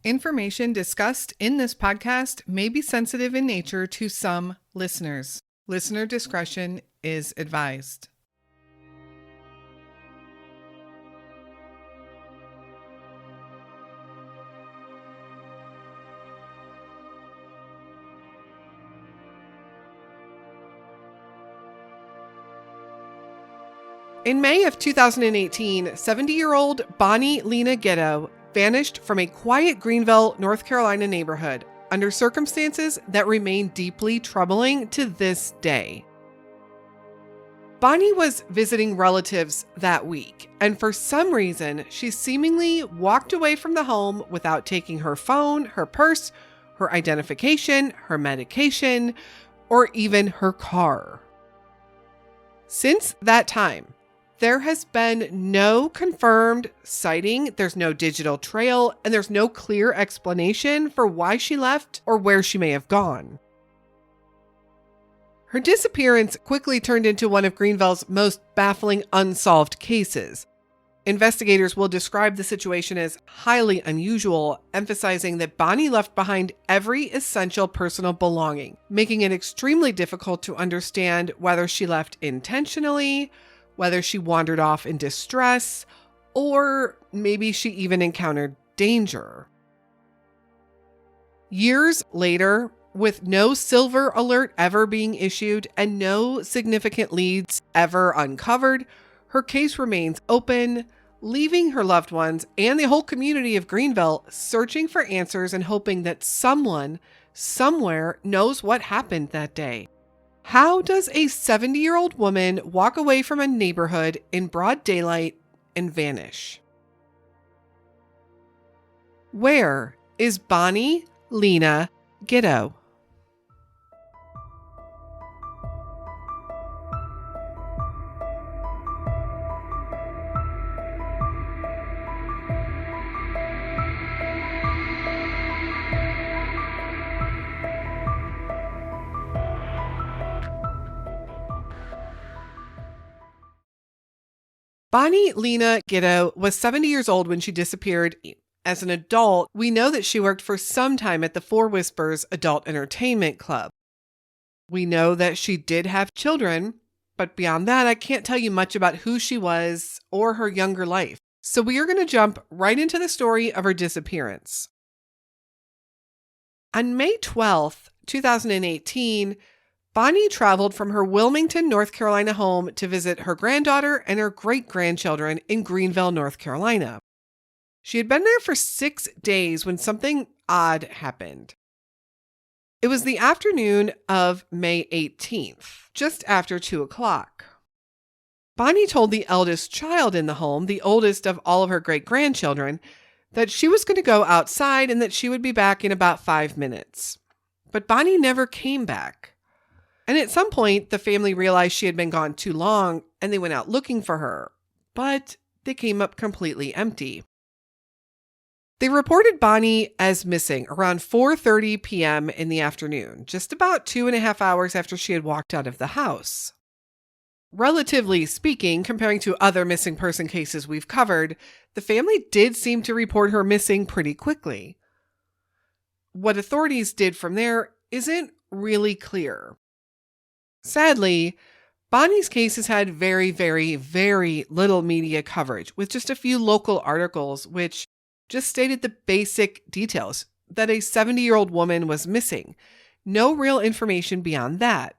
Information discussed in this podcast may be sensitive in nature to some listeners. Listener discretion is advised. In May of 2018, 70-year-old Bonnie Lena Gitto vanished from a quiet Greenville, North Carolina neighborhood under circumstances that remain deeply troubling to this day. Bonnie was visiting relatives that week, and for some reason, she seemingly walked away from the home without taking her phone, her purse, her identification, her medication, or even her car. Since that time, there has been no confirmed sighting, there's no digital trail, and there's no clear explanation for why she left or where she may have gone. Her disappearance quickly turned into one of Greenville's most baffling unsolved cases. Investigators will describe the situation as highly unusual, emphasizing that Bonnie left behind every essential personal belonging, making it extremely difficult to understand whether she left intentionally, whether she wandered off in distress, or maybe she even encountered danger. Years later, with no silver alert ever being issued and no significant leads ever uncovered, her case remains open, leaving her loved ones and the whole community of Greenville searching for answers and hoping that someone, somewhere, knows what happened that day. How does a 70-year-old woman walk away from a neighborhood in broad daylight and vanish? Where is Bonnie Lena Gitto? Bonnie Lena Gitto was 70 years old when she disappeared. As an adult, we know that she worked for some time at the Four Whispers Adult Entertainment Club. We know that she did have children, but beyond that, I can't tell you much about who she was or her younger life. So we are going to jump right into the story of her disappearance. On May 12th, 2018, Bonnie traveled from her Wilmington, North Carolina home to visit her granddaughter and her great-grandchildren in Greenville, North Carolina. She had been there for 6 days when something odd happened. It was the afternoon of May 18th, just after 2 o'clock. Bonnie told the eldest child in the home, the oldest of all of her great-grandchildren, that she was going to go outside and that she would be back in about 5 minutes. But Bonnie never came back. And at some point, the family realized she had been gone too long and they went out looking for her, but they came up completely empty. They reported Bonnie as missing around 4:30 p.m. in the afternoon, just about 2.5 hours after she had walked out of the house. Relatively speaking, comparing to other missing person cases we've covered, the family did seem to report her missing pretty quickly. What authorities did from there isn't really clear. Sadly, Bonnie's case has had very, very, very little media coverage, with just a few local articles which just stated the basic details, that a 70-year-old woman was missing. No real information beyond that.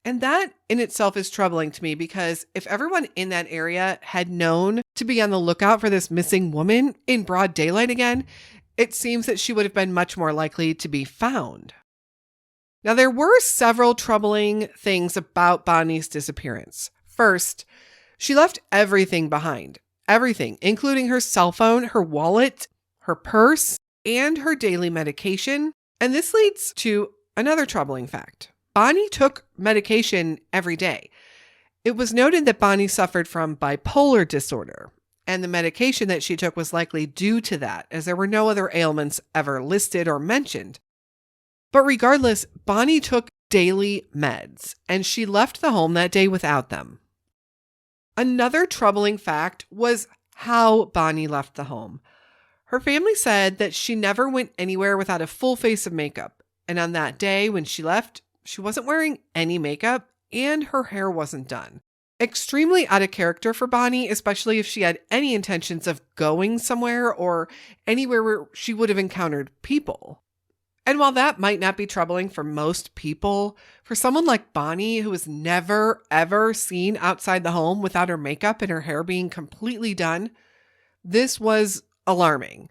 And that in itself is troubling to me because if everyone in that area had known to be on the lookout for this missing woman in broad daylight again, it seems that she would have been much more likely to be found. Now, there were several troubling things about Bonnie's disappearance. First, she left everything behind. Everything, including her cell phone, her wallet, her purse, and her daily medication. And this leads to another troubling fact. Bonnie took medication every day. It was noted that Bonnie suffered from bipolar disorder, and the medication that she took was likely due to that, as there were no other ailments ever listed or mentioned. But regardless, Bonnie took daily meds, and she left the home that day without them. Another troubling fact was how Bonnie left the home. Her family said that she never went anywhere without a full face of makeup. And on that day when she left, she wasn't wearing any makeup and her hair wasn't done. Extremely out of character for Bonnie, especially if she had any intentions of going somewhere or anywhere where she would have encountered people. And while that might not be troubling for most people, for someone like Bonnie, who was never, ever seen outside the home without her makeup and her hair being completely done, this was alarming.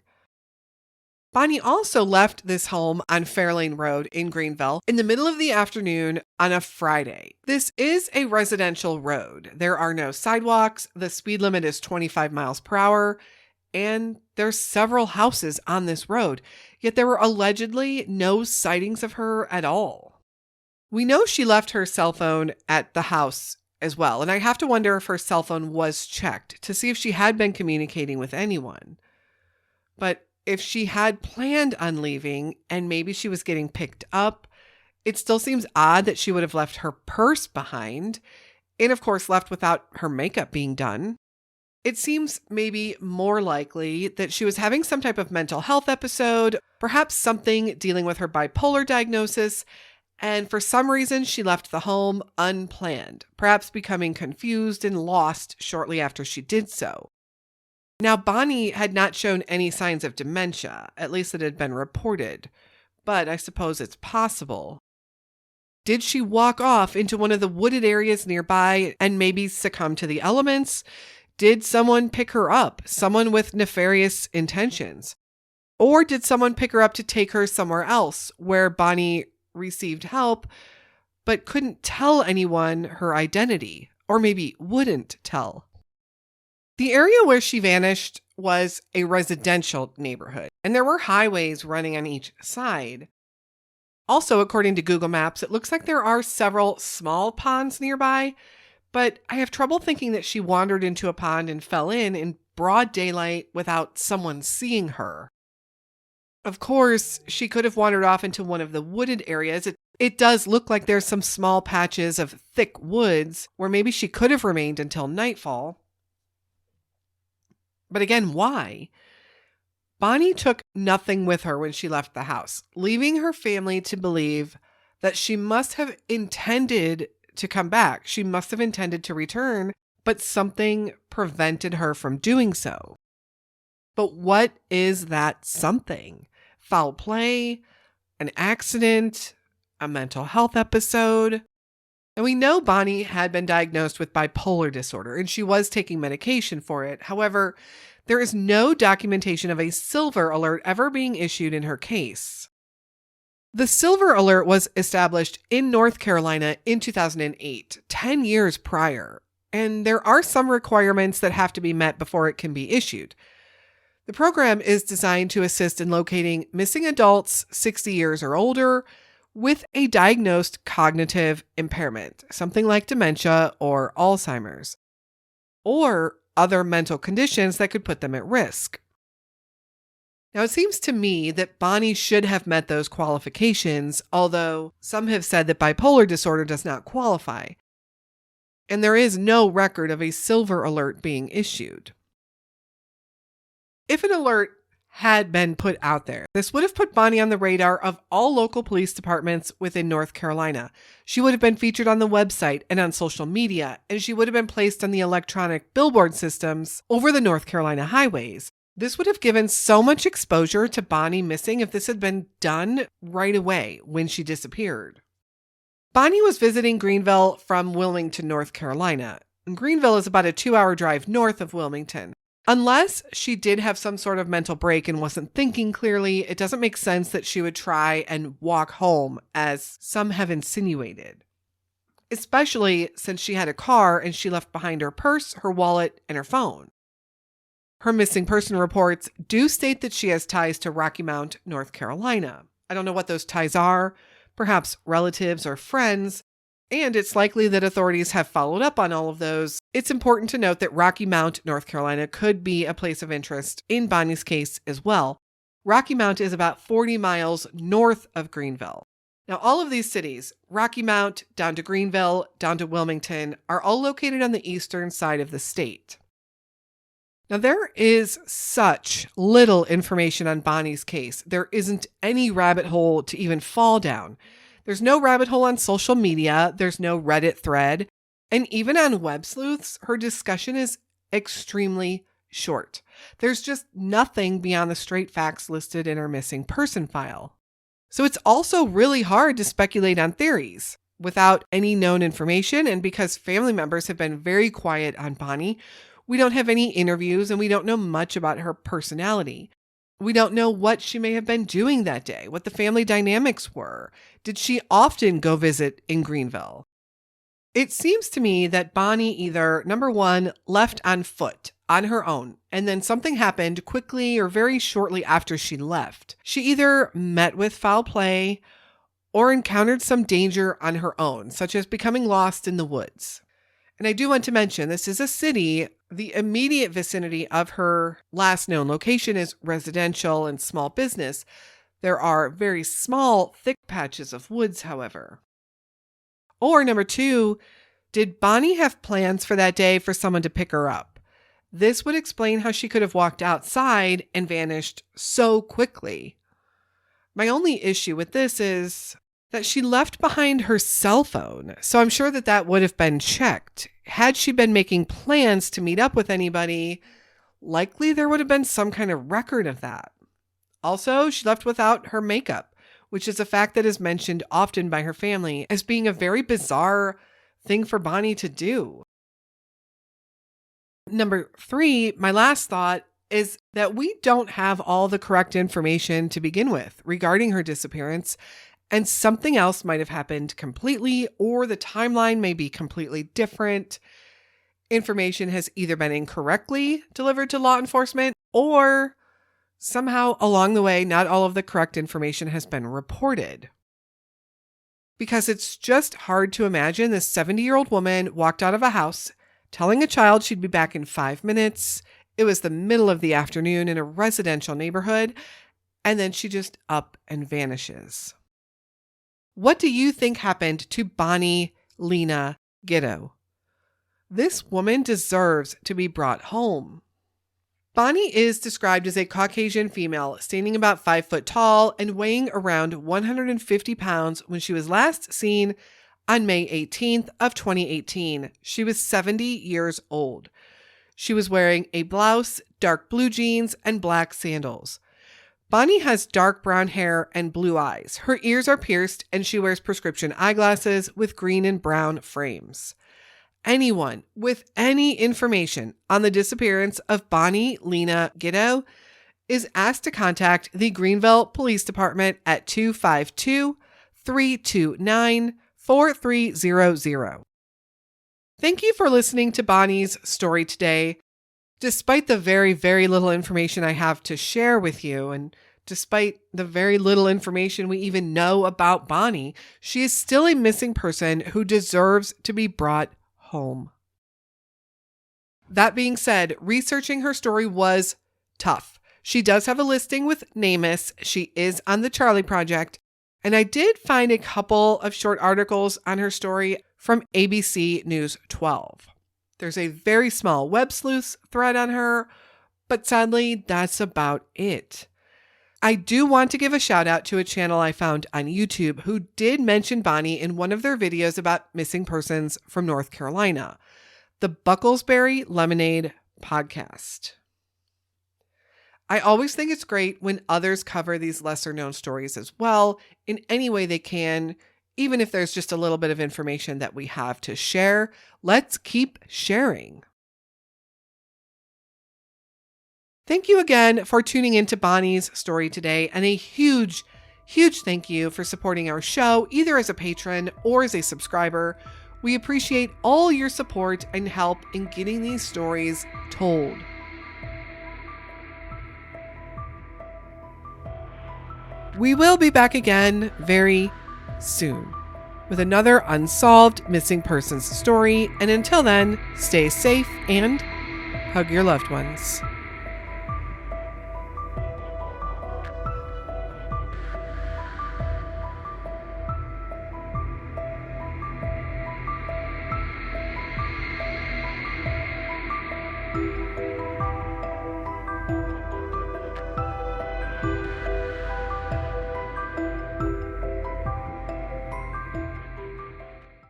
Bonnie also left this home on Fairlane Road in Greenville in the middle of the afternoon on a Friday. This is a residential road. There are no sidewalks. The speed limit is 25 miles per hour. And there's several houses on this road, yet there were allegedly no sightings of her at all. We know she left her cell phone at the house as well, and I have to wonder if her cell phone was checked to see if she had been communicating with anyone. But if she had planned on leaving and maybe she was getting picked up, it still seems odd that she would have left her purse behind and, of course, left without her makeup being done. It seems maybe more likely that she was having some type of mental health episode, perhaps something dealing with her bipolar diagnosis, and for some reason she left the home unplanned, perhaps becoming confused and lost shortly after she did so. Now, Bonnie had not shown any signs of dementia, at least it had been reported, but I suppose it's possible. Did she walk off into one of the wooded areas nearby and maybe succumb to the elements? Did someone pick her up, someone with nefarious intentions? Or did someone pick her up to take her somewhere else where Bonnie received help but couldn't tell anyone her identity, or maybe wouldn't tell? The area where she vanished was a residential neighborhood, and there were highways running on each side. Also, according to Google Maps, it looks like there are several small ponds nearby, but I have trouble thinking that she wandered into a pond and fell in broad daylight without someone seeing her. Of course, she could have wandered off into one of the wooded areas. It does look like there's some small patches of thick woods where maybe she could have remained until nightfall. But again, why? Bonnie took nothing with her when she left the house, leaving her family to believe that she must have intended to come back. She must have intended to return, but something prevented her from doing so. But what is that something? Foul play, an accident, a mental health episode? And we know Bonnie had been diagnosed with bipolar disorder, and she was taking medication for it. However, there is no documentation of a silver alert ever being issued in her case. The silver alert was established in North Carolina in 2008, 10 years prior, and there are some requirements that have to be met before it can be issued. The program is designed to assist in locating missing adults 60 years or older with a diagnosed cognitive impairment, something like dementia or Alzheimer's, or other mental conditions that could put them at risk. Now, it seems to me that Bonnie should have met those qualifications, although some have said that bipolar disorder does not qualify. And there is no record of a silver alert being issued. If an alert had been put out there, this would have put Bonnie on the radar of all local police departments within North Carolina. She would have been featured on the website and on social media, and she would have been placed on the electronic billboard systems over the North Carolina highways. This would have given so much exposure to Bonnie missing if this had been done right away when she disappeared. Bonnie was visiting Greenville from Wilmington, North Carolina. Greenville is about a 2-hour drive north of Wilmington. Unless she did have some sort of mental break and wasn't thinking clearly, it doesn't make sense that she would try and walk home, as some have insinuated. Especially since she had a car and she left behind her purse, her wallet, and her phone. Her missing person reports do state that she has ties to Rocky Mount, North Carolina. I don't know what those ties are, perhaps relatives or friends, and it's likely that authorities have followed up on all of those. It's important to note that Rocky Mount, North Carolina could be a place of interest in Bonnie's case as well. Rocky Mount is about 40 miles north of Greenville. Now, all of these cities, Rocky Mount, down to Greenville, down to Wilmington, are all located on the eastern side of the state. Now, there is such little information on Bonnie's case. There isn't any rabbit hole to even fall down. There's no rabbit hole on social media. There's no Reddit thread. And even on Web Sleuths, her discussion is extremely short. There's just nothing beyond the straight facts listed in her missing person file. So it's also really hard to speculate on theories without any known information. And because family members have been very quiet on Bonnie, we don't have any interviews and we don't know much about her personality. We don't know what she may have been doing that day, what the family dynamics were. Did she often go visit in Greenville? It seems to me that Bonnie either, number one, left on foot on her own, and then something happened quickly or very shortly after she left. She either met with foul play or encountered some danger on her own, such as becoming lost in the woods. And I do want to mention, this is a city. The immediate vicinity of her last known location is residential and small business. There are very small, thick patches of woods, however. Or number two, did Bonnie have plans for that day for someone to pick her up? This would explain how she could have walked outside and vanished so quickly. My only issue with this is that she left behind her cell phone, so I'm sure that would have been checked. Had she been making plans to meet up with anybody, likely there would have been some kind of record of that. Also, she left without her makeup, which is a fact that is mentioned often by her family as being a very bizarre thing for Bonnie to do. Number three, my last thought is that we don't have all the correct information to begin with regarding her disappearance, and something else might have happened completely, or the timeline may be completely different. Information has either been incorrectly delivered to law enforcement, or somehow along the way, not all of the correct information has been reported. Because it's just hard to imagine this 70-year-old woman walked out of a house telling a child she'd be back in 5 minutes. It was the middle of the afternoon in a residential neighborhood, and then she just up and vanishes. What do you think happened to Bonnie Lena Gitto? This woman deserves to be brought home. Bonnie is described as a Caucasian female, standing about 5 foot tall and weighing around 150 pounds when she was last seen on May 18th of 2018. She was 70 years old. She was wearing a blouse, dark blue jeans, and black sandals. Bonnie has dark brown hair and blue eyes. Her ears are pierced, and she wears prescription eyeglasses with green and brown frames. Anyone with any information on the disappearance of Bonnie Lena Gitto is asked to contact the Greenville Police Department at 252-329-4300. Thank you for listening to Bonnie's story today. Despite the very, very little information I have to share with you, and despite the very little information we even know about Bonnie, she is still a missing person who deserves to be brought home. That being said, researching her story was tough. She does have a listing with NamUs. She is on the Charlie Project. And I did find a couple of short articles on her story from ABC News 12. There's a very small Web Sleuths thread on her, but sadly, that's about it. I do want to give a shout out to a channel I found on YouTube who did mention Bonnie in one of their videos about missing persons from North Carolina, the Bucklesberry Lemonade podcast. I always think it's great when others cover these lesser known stories as well in any way they can. Even if there's just a little bit of information that we have to share, let's keep sharing. Thank you again for tuning into Bonnie's story today, and a huge, huge thank you for supporting our show, either as a patron or as a subscriber. We appreciate all your support and help in getting these stories told. We will be back again very soon with another unsolved missing persons story. And until then, stay safe and hug your loved ones.